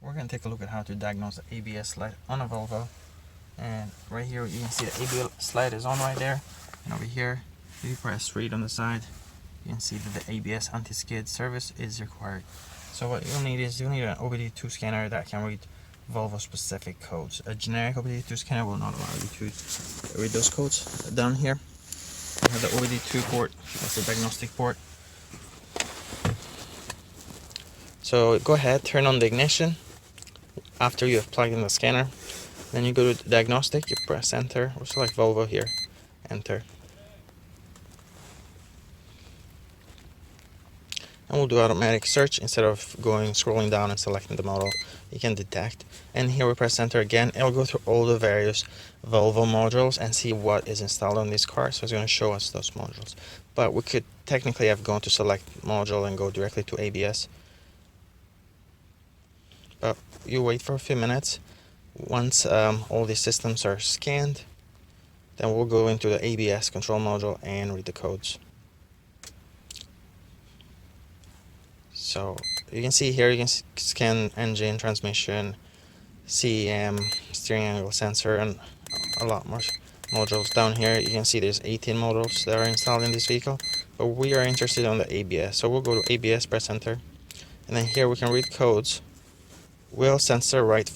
we're going to take a look at how to diagnose the ABS slide on a Volvo. And right here you can see the ABS slide is on right there, and over here if you press read on the side you can see that the ABS anti-skid service is required. So what you'll need is you'll need an OBD2 scanner that can read Volvo specific codes. A generic OBD2 scanner will not allow you to read those codes. Down here we have the OBD2 port, that's the diagnostic port. So go ahead, turn on the ignition after you have plugged in the scanner. Then you go to diagnostic, you press enter, or select Volvo here, enter. And we'll do automatic search instead of scrolling down and selecting the model you can detect. And here we press enter again. It'll go through all the various Volvo modules and see what is installed on this car. So it's going to show us those modules. But we could technically have gone to select module and go directly to ABS. But you wait for a few minutes. Once all these systems are scanned, then we'll go into the ABS control module and read the codes. So you can see here, you can scan engine, transmission, CEM, steering angle sensor, and a lot more modules. Down here you can see there's 18 modules that are installed in this vehicle, but we are interested on the ABS. So we'll go to ABS, press enter, and then here we can read codes. Wheel sensor right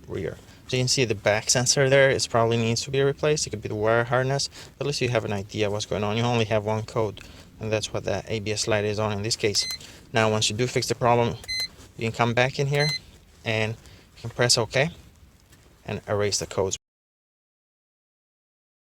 rear. So you can see the back sensor there is probably needs to be replaced. It could be the wire harness, but at least you have an idea what's going on. You only have one code, and that's what that ABS light is on in this case. Now once you do fix the problem, you can come back in here and you can press OK and erase the codes.